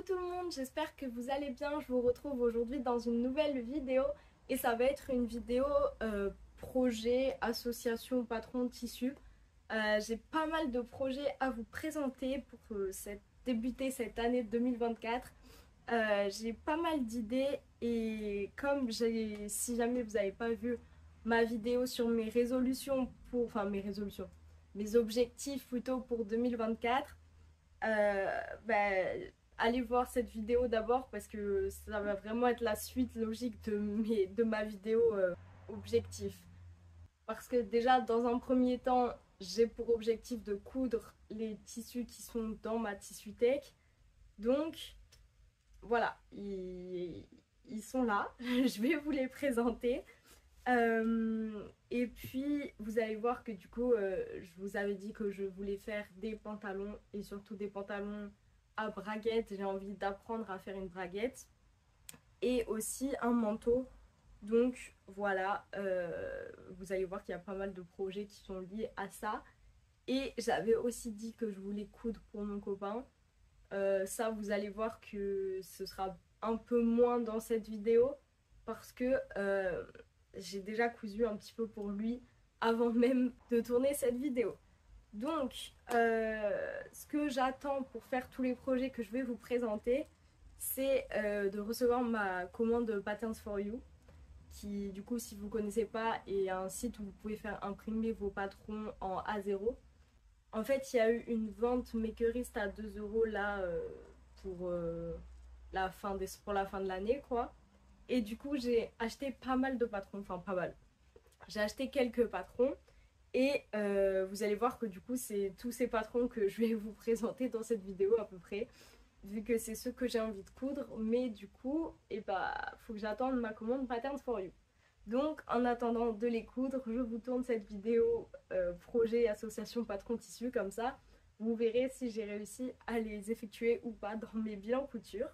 tout le monde, j'espère que vous allez bien. Je vous retrouve aujourd'hui dans une nouvelle vidéo et ça va être une vidéo projet, association, patron, tissu. J'ai pas mal de projets à vous présenter pour débuter cette année 2024. J'ai pas mal d'idées et si jamais vous n'avez pas vu ma vidéo sur mes résolutions mes objectifs plutôt pour 2024, allez voir cette vidéo d'abord parce que ça va vraiment être la suite logique de ma vidéo objectif. Parce que déjà, dans un premier temps, j'ai pour objectif de coudre les tissus qui sont dans ma tissu tech. Donc, voilà, ils sont là. Je vais vous les présenter. Et puis, vous allez voir que du coup, je vous avais dit que je voulais faire des pantalons et surtout des pantalons à braguettes. J'ai envie d'apprendre à faire une braguette et aussi un manteau. Donc voilà, vous allez voir qu'il y a pas mal de projets qui sont liés à ça. Et j'avais aussi dit que je voulais coudre pour mon copain. Ça, vous allez voir que ce sera un peu moins dans cette vidéo parce que j'ai déjà cousu un petit peu pour lui avant même de tourner cette vidéo. Donc, ce que j'attends pour faire tous les projets que je vais vous présenter, c'est de recevoir ma commande Patterns for You, qui, du coup, si vous ne connaissez pas, est un site où vous pouvez faire imprimer vos patrons en A0. En fait, il y a eu une vente makeriste à 2 € là pour, pour la fin de l'année, quoi. Et du coup, j'ai acheté pas mal de patrons, enfin pas mal. J'ai acheté quelques patrons et vous allez voir que du coup, c'est tous ces patrons que je vais vous présenter dans cette vidéo à peu près, vu que c'est ceux que j'ai envie de coudre. Mais du coup, faut que j'attende ma commande Patterns for You. Donc, en attendant de les coudre, je vous tourne cette vidéo projet, association, patron, tissu, comme ça. Vous verrez si j'ai réussi à les effectuer ou pas dans mes bilans couture.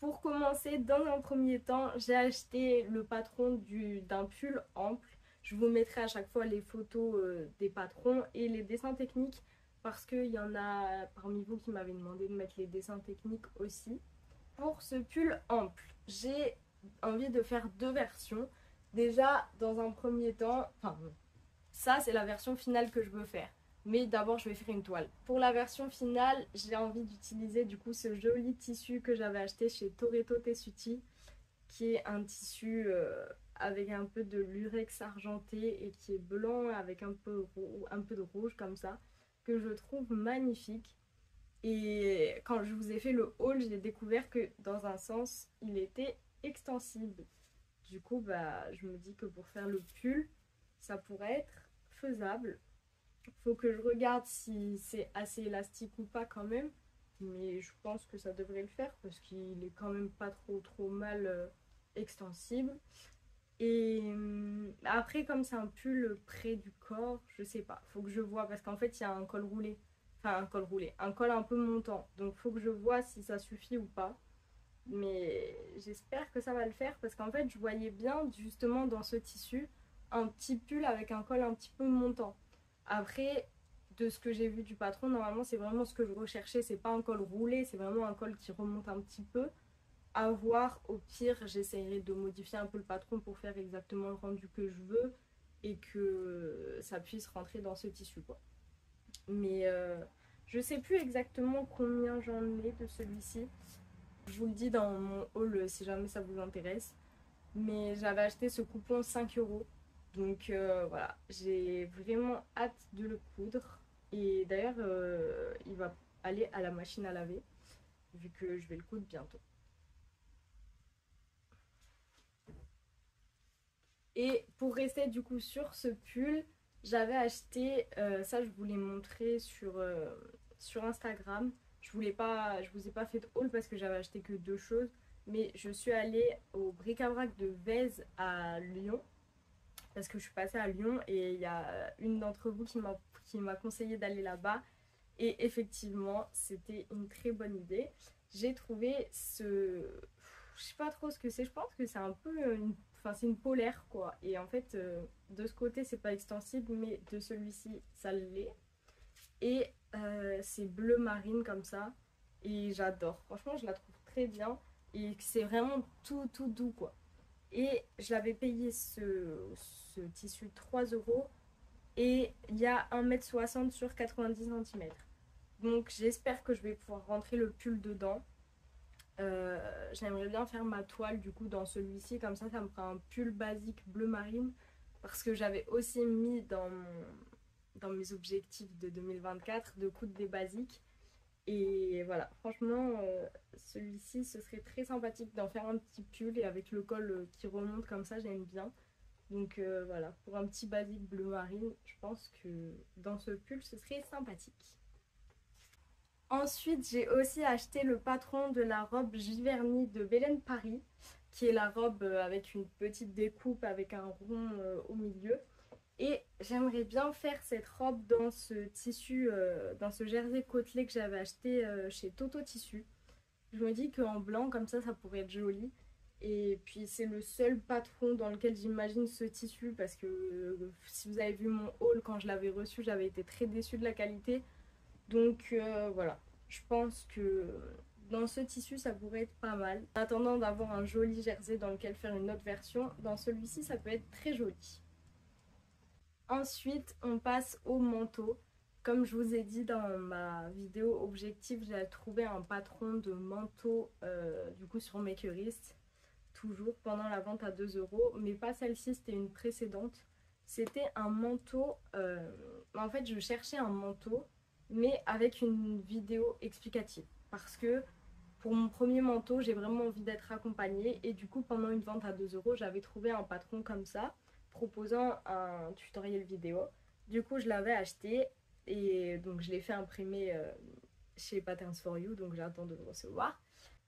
Pour commencer, dans un premier temps, j'ai acheté le patron d'un pull ample. Je vous mettrai à chaque fois les photos des patrons et les dessins techniques parce qu'il y en a parmi vous qui m'avaient demandé de mettre les dessins techniques aussi. Pour ce pull ample, j'ai envie de faire deux versions. Déjà, dans un premier temps, ça c'est la version finale que je veux faire. Mais d'abord, je vais faire une toile. Pour la version finale, j'ai envie d'utiliser du coup ce joli tissu que j'avais acheté chez Toretto Tessuti, qui est un tissu avec un peu de lurex argenté et qui est blanc avec un peu de rouge comme ça, que je trouve magnifique. Et quand je vous ai fait le haul, j'ai découvert que dans un sens, il était extensible. Du coup, je me dis que pour faire le pull, ça pourrait être faisable. Faut que je regarde si c'est assez élastique ou pas quand même. Mais je pense que ça devrait le faire parce qu'il est quand même pas trop mal extensible. Et après, comme c'est un pull près du corps, je sais pas. Faut que je vois parce qu'en fait, il y a un col roulé. Enfin, un col roulé. Un col un peu montant. Donc, faut que je vois si ça suffit ou pas. Mais j'espère que ça va le faire parce qu'en fait, je voyais bien justement dans ce tissu un petit pull avec un col un petit peu montant. Après, de ce que j'ai vu du patron, normalement, c'est vraiment ce que je recherchais. C'est pas un col roulé, c'est vraiment un col qui remonte un petit peu. À voir, au pire, j'essaierai de modifier un peu le patron pour faire exactement le rendu que je veux et que ça puisse rentrer dans ce tissu, quoi. Mais je sais plus exactement combien j'en ai de celui-ci. Je vous le dis dans mon haul si jamais ça vous intéresse. Mais j'avais acheté ce coupon 5 €. Donc voilà, j'ai vraiment hâte de le coudre. Et d'ailleurs, il va aller à la machine à laver, vu que je vais le coudre bientôt. Et pour rester du coup sur ce pull, j'avais acheté, ça je vous l'ai montré sur Instagram. Je vous ai pas fait de haul parce que j'avais acheté que deux choses. Mais je suis allée au bric-à-brac de Vèze à Lyon. Parce que je suis passée à Lyon et il y a une d'entre vous qui m'a conseillé d'aller là-bas. Et effectivement, c'était une très bonne idée. J'ai trouvé je sais pas trop ce que c'est. Je pense que c'est un peu c'est une polaire quoi. Et en fait, de ce côté, c'est pas extensible, mais de celui-ci, ça l'est. Et c'est bleu marine comme ça. Et j'adore. Franchement, je la trouve très bien et que c'est vraiment tout doux quoi. Et je l'avais payé ce tissu 3 euros et il y a 1,60 m sur 90 centimètres. Donc j'espère que je vais pouvoir rentrer le pull dedans. J'aimerais bien faire ma toile du coup dans celui-ci, comme ça me fera un pull basique bleu marine parce que j'avais aussi mis dans mes objectifs de 2024 de coudre des basiques. Et voilà, franchement, celui-ci, ce serait très sympathique d'en faire un petit pull et avec le col qui remonte comme ça, j'aime bien. Donc voilà, pour un petit basique bleu marine, je pense que dans ce pull, ce serait sympathique. Ensuite, j'ai aussi acheté le patron de la robe Giverny de Belen Paris, qui est la robe avec une petite découpe avec un rond au milieu. Et j'aimerais bien faire cette robe dans ce tissu, dans ce jersey côtelé que j'avais acheté chez Toto Tissu. Je me dis qu'en blanc, comme ça pourrait être joli. Et puis c'est le seul patron dans lequel j'imagine ce tissu parce que si vous avez vu mon haul quand je l'avais reçu, j'avais été très déçue de la qualité. Donc voilà, je pense que dans ce tissu ça pourrait être pas mal. En attendant d'avoir un joli jersey dans lequel faire une autre version, dans celui-ci ça peut être très joli. Ensuite, on passe au manteau. Comme je vous ai dit dans ma vidéo objectif, j'ai trouvé un patron de manteau du coup sur Makerist, toujours pendant la vente à 2 euros, mais pas celle-ci, c'était une précédente. C'était un manteau, en fait je cherchais un manteau, mais avec une vidéo explicative. Parce que pour mon premier manteau, j'ai vraiment envie d'être accompagnée et du coup pendant une vente à 2 euros, j'avais trouvé un patron comme ça proposant un tutoriel vidéo. Du coup, je l'avais acheté et donc je l'ai fait imprimer chez Patterns for You, donc j'attends de le recevoir.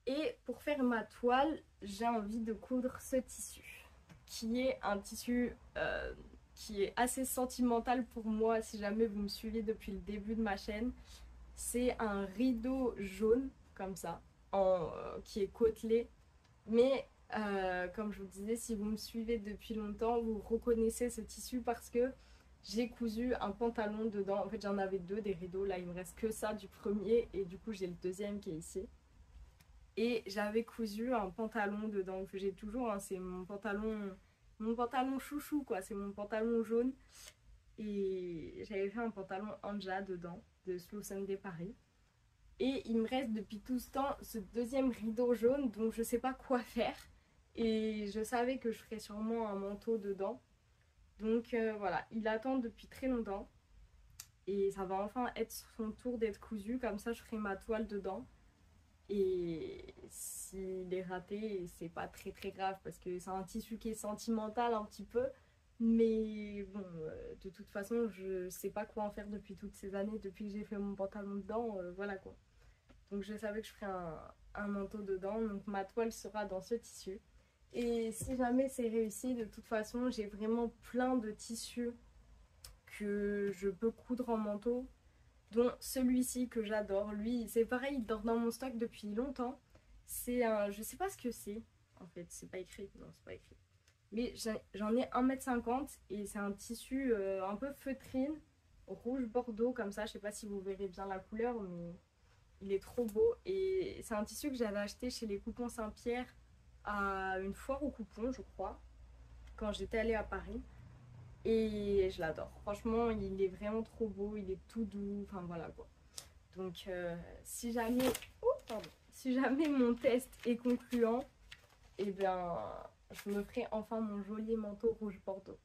Et pour faire ma toile, j'ai envie de coudre ce tissu, qui est un tissu qui est assez sentimental pour moi si jamais vous me suivez depuis le début de ma chaîne. C'est un rideau jaune, comme ça, qui est côtelé, mais comme je vous disais, si vous me suivez depuis longtemps, vous reconnaissez ce tissu parce que j'ai cousu un pantalon dedans. En fait, j'en avais deux des rideaux. Là, il me reste que ça du premier et du coup, j'ai le deuxième qui est ici. Et j'avais cousu un pantalon dedans que j'ai toujours. Hein, c'est mon pantalon chouchou quoi. C'est mon pantalon jaune. Et j'avais fait un pantalon Anja dedans de Slow Sunday Paris. Et il me reste depuis tout ce temps ce deuxième rideau jaune, donc je sais pas quoi faire. Et je savais que je ferais sûrement un manteau dedans. Donc voilà, il attend depuis très longtemps. Et ça va enfin être son tour d'être cousu, comme ça je ferai ma toile dedans. Et s'il est raté, c'est pas très grave parce que c'est un tissu qui est sentimental un petit peu. Mais bon, de toute façon, je sais pas quoi en faire depuis toutes ces années, depuis que j'ai fait mon pantalon dedans, voilà quoi. Donc je savais que je ferais un manteau dedans, donc ma toile sera dans ce tissu. Et si jamais c'est réussi, de toute façon, j'ai vraiment plein de tissus que je peux coudre en manteau, dont celui-ci que j'adore. Lui, c'est pareil, il dort dans mon stock depuis longtemps. C'est un, je sais pas ce que c'est, en fait, c'est pas écrit, non, c'est pas écrit. Mais j'en ai 1,50 m et c'est un tissu un peu feutrine, rouge bordeaux comme ça. Je sais pas si vous verrez bien la couleur, mais il est trop beau. Et c'est un tissu que j'avais acheté chez les Coupons Saint-Pierre à une foire aux coupons, je crois, quand j'étais allée à Paris. Et je l'adore. Franchement, il est vraiment trop beau, il est tout doux, enfin voilà quoi. Donc si jamais, si jamais mon test est concluant, et bien je me ferai enfin mon joli manteau rouge bordeaux.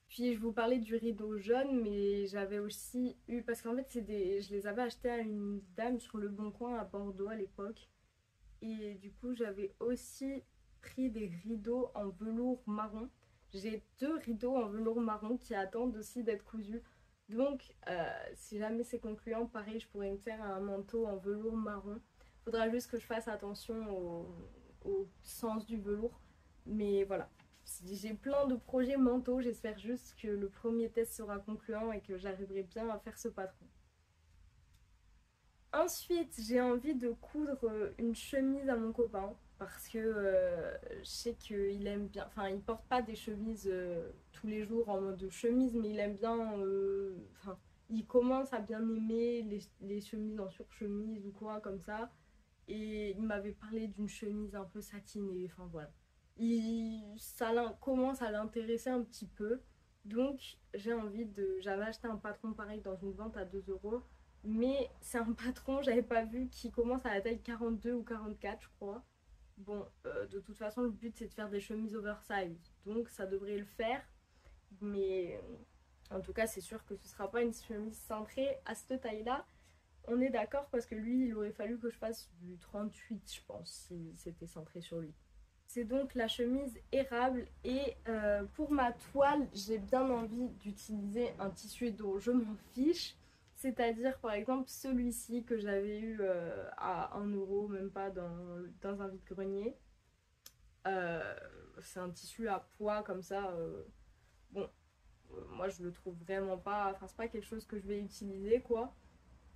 Puis je vous parlais du rideau jaune, mais j'avais aussi eu, parce qu'en fait je les avais achetés à une dame sur le Bon Coin à Bordeaux à l'époque. Et du coup j'avais aussi pris des rideaux en velours marron. J'ai deux rideaux en velours marron qui attendent aussi d'être cousus. Donc si jamais c'est concluant, pareil, je pourrais me faire un manteau en velours marron. Faudra juste que je fasse attention au sens du velours. Mais voilà, j'ai plein de projets manteaux. J'espère juste que le premier test sera concluant et que j'arriverai bien à faire ce patron. Ensuite, j'ai envie de coudre une chemise à mon copain parce que je sais qu'il aime bien, enfin il porte pas des chemises tous les jours en mode chemise, mais il aime bien, enfin il commence à bien aimer les chemises en surchemise ou quoi comme ça. et il m'avait parlé d'une chemise un peu satinée, enfin voilà. Commence à l'intéresser un petit peu. Donc j'avais acheté un patron pareil dans une vente à 2 euros. Mais c'est un patron, j'avais pas vu, qui commence à la taille 42 ou 44, je crois. Bon, de toute façon, le but c'est de faire des chemises oversize. Donc ça devrait le faire. Mais en tout cas, c'est sûr que ce sera pas une chemise cintrée à cette taille-là. On est d'accord parce que lui, il aurait fallu que je fasse du 38, je pense, si c'était centré sur lui. C'est donc la chemise érable et pour ma toile, j'ai bien envie d'utiliser un tissu dont je m'en fiche. C'est-à-dire par exemple celui-ci que j'avais eu à 1 euro, même pas dans un vide-grenier. Euh, c'est un tissu à poids comme ça. Bon, moi je le trouve vraiment pas, enfin c'est pas quelque chose que je vais utiliser quoi.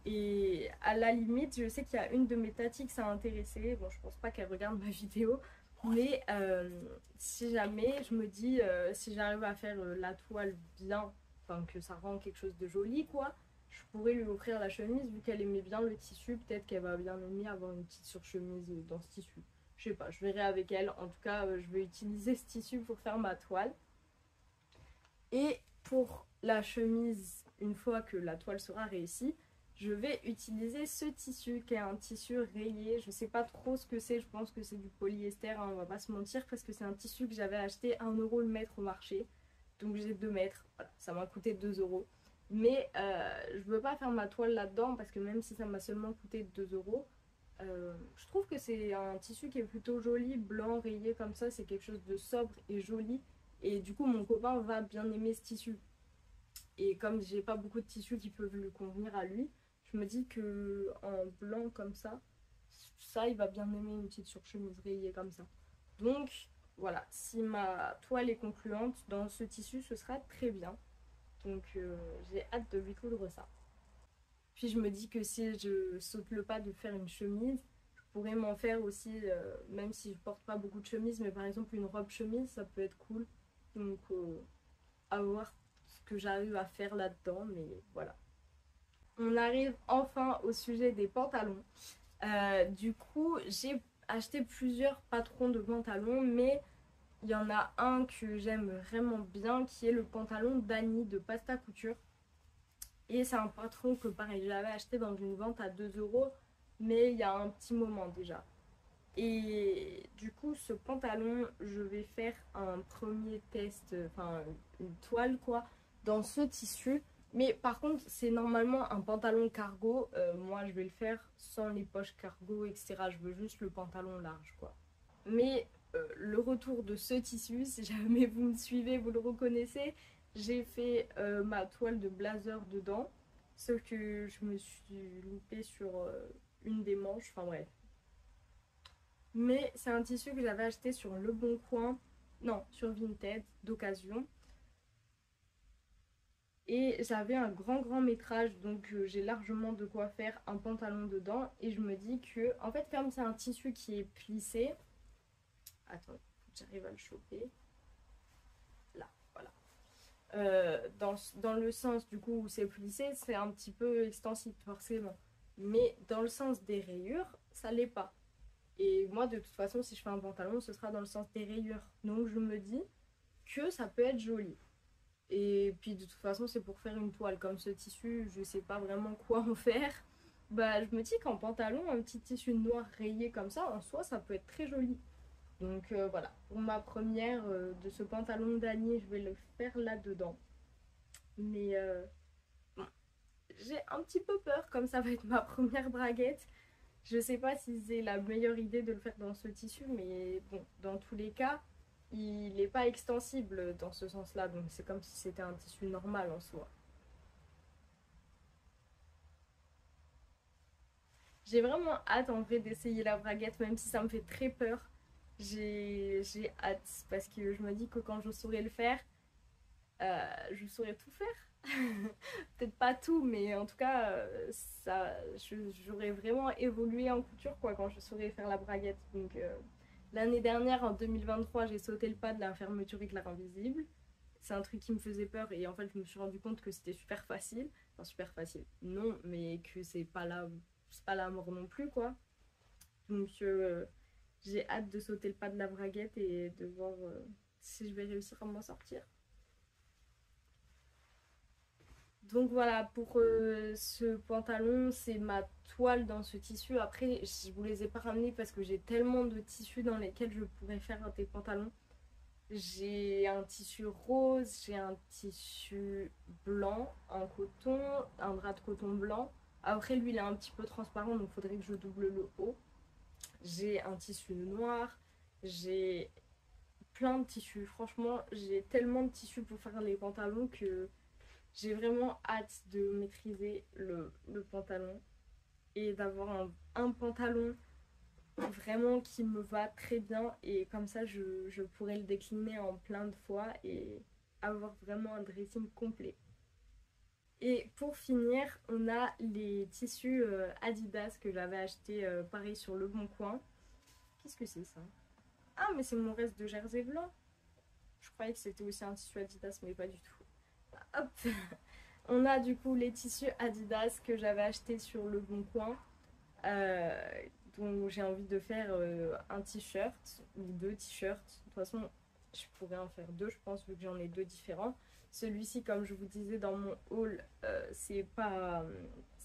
Et à la limite, je sais qu'il y a une de mes tatis que ça a intéressé. Bon, je pense pas qu'elle regarde ma vidéo, mais si jamais je me dis, si j'arrive à faire la toile bien, enfin que ça rend quelque chose de joli quoi, je pourrais lui offrir la chemise vu qu'elle aimait bien le tissu. Peut-être qu'elle va bien aimer avoir une petite surchemise dans ce tissu. Je sais pas, je verrai avec elle. En tout cas, je vais utiliser ce tissu pour faire ma toile. Et pour la chemise, une fois que la toile sera réussie, je vais utiliser ce tissu qui est un tissu rayé. Je sais pas trop ce que c'est, je pense que c'est du polyester, hein, on va pas se mentir, parce que c'est un tissu que j'avais acheté 1 euro le mètre au marché. Donc j'ai 2 mètres, voilà, ça m'a coûté 2 euros. Mais je veux pas faire ma toile là-dedans parce que même si ça m'a seulement coûté 2 euros, je trouve que c'est un tissu qui est plutôt joli, blanc, rayé comme ça, c'est quelque chose de sobre et joli. Et du coup, mon copain va bien aimer ce tissu. Et comme j'ai pas beaucoup de tissus qui peuvent lui convenir à lui, je me dis que en blanc comme ça, il va bien aimer une petite surchemise rayée comme ça. Donc voilà, si ma toile est concluante dans ce tissu, ce sera très bien. Donc j'ai hâte de lui coudre ça. Puis je me dis que si je saute le pas de faire une chemise, je pourrais m'en faire aussi, même si je porte pas beaucoup de chemises, mais par exemple une robe chemise, ça peut être cool. Donc à voir ce que j'arrive à faire là-dedans, mais voilà. On arrive enfin au sujet des pantalons. Du coup, j'ai acheté plusieurs patrons de pantalons, mais il y en a un que j'aime vraiment bien, qui est le pantalon d'Annie de Pasta Couture. Et c'est un patron que pareil, j'avais acheté dans une vente à 2 euros, mais il y a un petit moment déjà. Et du coup, ce pantalon, je vais faire un premier test, enfin une toile quoi, dans ce tissu. Mais par contre, c'est normalement un pantalon cargo. Moi, je vais le faire sans les poches cargo, etc. Je veux juste le pantalon large quoi. Mais le retour de ce tissu, si jamais vous me suivez, vous le reconnaissez, j'ai fait ma toile de blazer dedans. Sauf que je me suis loupée sur une des manches, enfin bref. Mais c'est un tissu que j'avais acheté sur Le Bon Coin, non, sur Vinted, d'occasion. Et j'avais un grand métrage, donc j'ai largement de quoi faire un pantalon dedans. Et je me dis que, en fait, comme c'est un tissu qui est plissé, attends, faut que j'arrive à le choper. Là, voilà. Dans le sens du coup où c'est plissé, c'est un petit peu extensif forcément. Mais dans le sens des rayures, ça l'est pas. Et moi, de toute façon, si je fais un pantalon, ce sera dans le sens des rayures. Donc je me dis que ça peut être joli. Et puis de toute façon, c'est pour faire une toile. Comme ce tissu, je sais pas vraiment quoi en faire. Bah, je me dis qu'en pantalon, un petit tissu noir rayé comme ça, en soi, ça peut être très joli. Donc voilà, pour ma première de ce pantalon d'Annie, je vais le faire là-dedans. Mais bon, j'ai un petit peu peur, comme ça va être ma première braguette. Je sais pas si c'est la meilleure idée de le faire dans ce tissu, mais bon, dans tous les cas, il n'est pas extensible dans ce sens-là, donc c'est comme si c'était un tissu normal en soi. J'ai vraiment hâte en vrai d'essayer la braguette, même si ça me fait très peur. J'ai hâte parce que je me dis que quand je saurai le faire, je saurais tout faire. Peut-être pas tout, mais en tout cas, j'aurais vraiment évolué en couture quoi, quand je saurais faire la braguette. Donc, l'année dernière, en 2023, j'ai sauté le pas de la fermeture éclair invisible. C'est un truc qui me faisait peur et en fait, je me suis rendu compte que c'était super facile. Enfin, super facile, non, mais que c'est pas la mort non plus quoi. Donc j'ai hâte de sauter le pas de la braguette et de voir si je vais réussir à m'en sortir. Donc voilà, pour ce pantalon, c'est ma toile dans ce tissu. Après, je vous les ai pas ramenés parce que j'ai tellement de tissus dans lesquels je pourrais faire des pantalons. J'ai un tissu rose, j'ai un tissu blanc, un coton, un drap de coton blanc. Après, lui, il est un petit peu transparent, donc il faudrait que je double le haut. J'ai un tissu noir, j'ai plein de tissus. Franchement, j'ai tellement de tissus pour faire les pantalons que j'ai vraiment hâte de maîtriser le pantalon et d'avoir un pantalon vraiment qui me va très bien et comme ça je pourrais le décliner en plein de fois et avoir vraiment un dressing complet. Et pour finir, on a les tissus Adidas que j'avais acheté pareil sur Le Bon Coin. Qu'est-ce que c'est ça? Ah mais c'est mon reste de jersey blanc. Je croyais que c'était aussi un tissu Adidas mais pas du tout. Hop. On a du coup les tissus Adidas que j'avais achetés sur Le Bon Coin. Euh, donc j'ai envie de faire un t-shirt ou deux t-shirts. De toute façon, je pourrais en faire deux, je pense, vu que j'en ai deux différents. Celui-ci, comme je vous disais dans mon haul, c'est pas,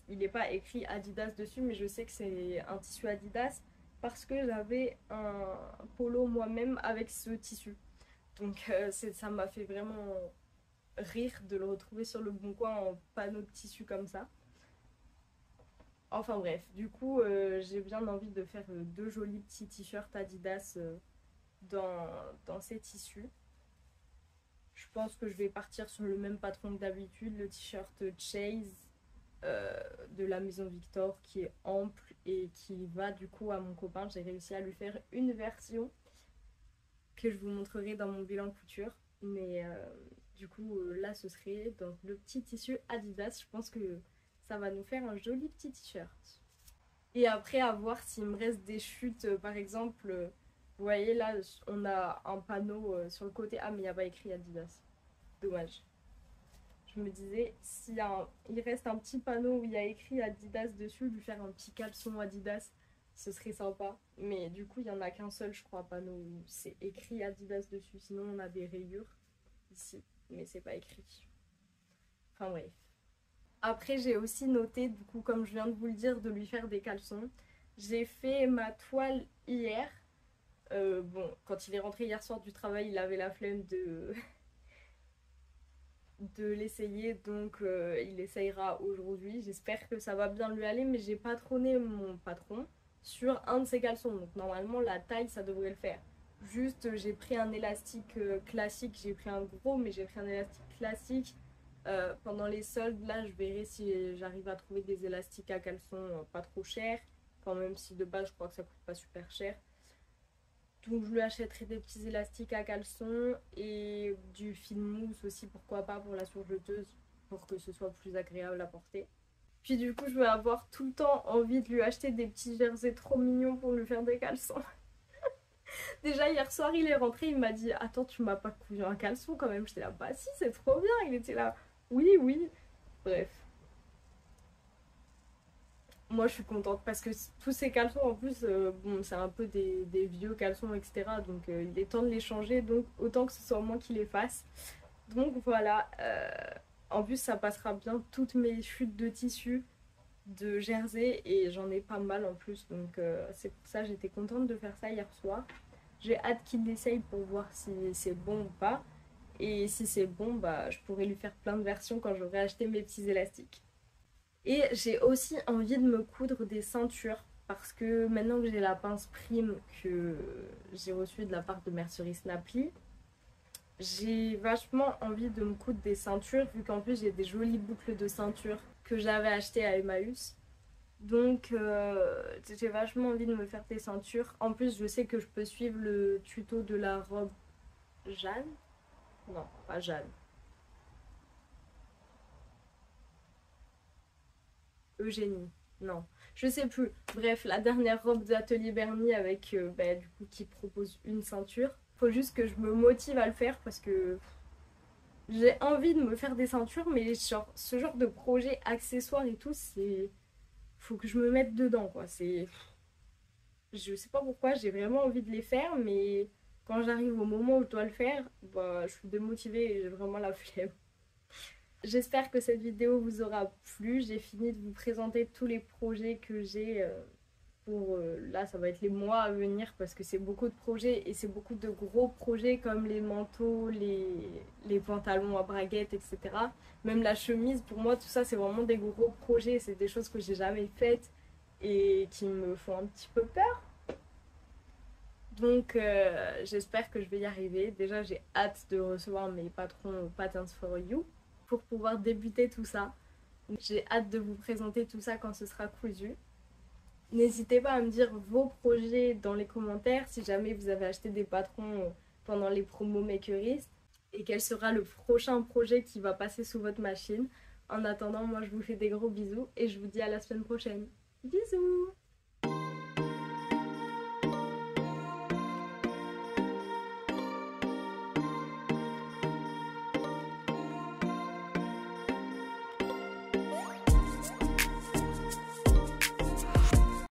il n'est pas écrit Adidas dessus, mais je sais que c'est un tissu Adidas parce que j'avais un polo moi-même avec ce tissu. Donc ça m'a fait vraiment rire de le retrouver sur Le Bon Coin en panneau de tissu comme ça. Enfin bref, du coup, j'ai bien envie de faire deux jolis petits t-shirts Adidas dans, dans ces tissus. Je pense que je vais partir sur le même patron que d'habitude, le t-shirt Chase de la maison Victor qui est ample et qui va du coup à mon copain. J'ai réussi à lui faire une version que je vous montrerai dans mon bilan couture. Mais du coup, là, ce serait donc le petit tissu Adidas. Je pense que ça va nous faire un joli petit t-shirt. Et après, à voir s'il me reste des chutes, par exemple, vous voyez là, on a un panneau sur le côté. Ah, mais il n'y a pas écrit Adidas. Dommage. Je me disais, il reste un petit panneau où il y a écrit Adidas dessus, lui faire un petit caleçon Adidas, ce serait sympa. Mais du coup, il n'y en a qu'un seul, je crois, panneau où c'est écrit Adidas dessus. Sinon, on a des rayures ici, mais c'est pas écrit. Enfin bref. Après, j'ai aussi noté, du coup, comme je viens de vous le dire, de lui faire des caleçons. J'ai fait ma toile hier. Bon, quand il est rentré hier soir du travail, il avait la flemme de l'essayer, donc il essayera aujourd'hui. J'espère que ça va bien lui aller, mais j'ai patronné mon patron sur un de ses caleçons. Donc normalement, la taille, ça devrait le faire. Juste, j'ai pris un élastique classique. J'ai pris un gros, mais j'ai pris un élastique classique. Pendant les soldes, là, je verrai si j'arrive à trouver des élastiques à caleçon pas trop chers. Enfin, même si de base, je crois que ça coûte pas super cher. Donc, je lui achèterai des petits élastiques à caleçon et du fil mousse aussi, pourquoi pas, pour la surjeteuse, pour que ce soit plus agréable à porter. Puis, du coup, je vais avoir tout le temps envie de lui acheter des petits jerseys trop mignons pour lui faire des caleçons. Déjà, hier soir, il est rentré, il m'a dit: Attends, tu m'as pas cousu un caleçon quand même. J'étais là: Bah, si, c'est trop bien. Il était là: Oui, oui. Bref. Moi, je suis contente parce que tous ces caleçons, en plus, bon, c'est un peu des vieux caleçons, etc. Donc, il est temps de les changer. Donc, autant que ce soit moi qui les fasse. Donc, voilà. En plus, ça passera bien toutes mes chutes de tissu de jersey. Et j'en ai pas mal en plus. Donc, c'est pour ça que j'étais contente de faire ça hier soir. J'ai hâte qu'il l'essaye pour voir si c'est bon ou pas. Et si c'est bon, bah, je pourrais lui faire plein de versions quand j'aurai acheté mes petits élastiques. Et j'ai aussi envie de me coudre des ceintures parce que maintenant que j'ai la pince prime que j'ai reçue de la part de Mercerie Snapply, j'ai vachement envie de me coudre des ceintures vu qu'en plus j'ai des jolies boucles de ceinture que j'avais achetées à Emmaüs. Donc j'ai vachement envie de me faire des ceintures. En plus, je sais que je peux suivre le tuto de la robe Jeanne. Non, pas Jeanne. Eugénie. Non, je sais plus. Bref, la dernière robe d'Atelier Bernie avec bah, du coup qui propose une ceinture. Faut juste que je me motive à le faire parce que j'ai envie de me faire des ceintures, mais genre ce genre de projet accessoire et tout, c'est faut que je me mette dedans quoi. C'est Je sais pas pourquoi, j'ai vraiment envie de les faire, mais quand j'arrive au moment où je dois le faire, bah, je suis démotivée et j'ai vraiment la flemme. J'espère que cette vidéo vous aura plu. J'ai fini de vous présenter tous les projets que j'ai pour là, ça va être les mois à venir parce que c'est beaucoup de projets et c'est beaucoup de gros projets comme les manteaux, les pantalons à braguettes, etc. Même la chemise, pour moi, tout ça, c'est vraiment des gros projets. C'est des choses que j'ai jamais faites et qui me font un petit peu peur. Donc, j'espère que je vais y arriver. Déjà, j'ai hâte de recevoir mes patrons Patterns for You pour pouvoir débuter tout ça. J'ai hâte de vous présenter tout ça quand ce sera cousu. N'hésitez pas à me dire vos projets dans les commentaires si jamais vous avez acheté des patrons pendant les promos Makerist et quel sera le prochain projet qui va passer sous votre machine. En attendant, moi je vous fais des gros bisous et je vous dis à la semaine prochaine. Bisous!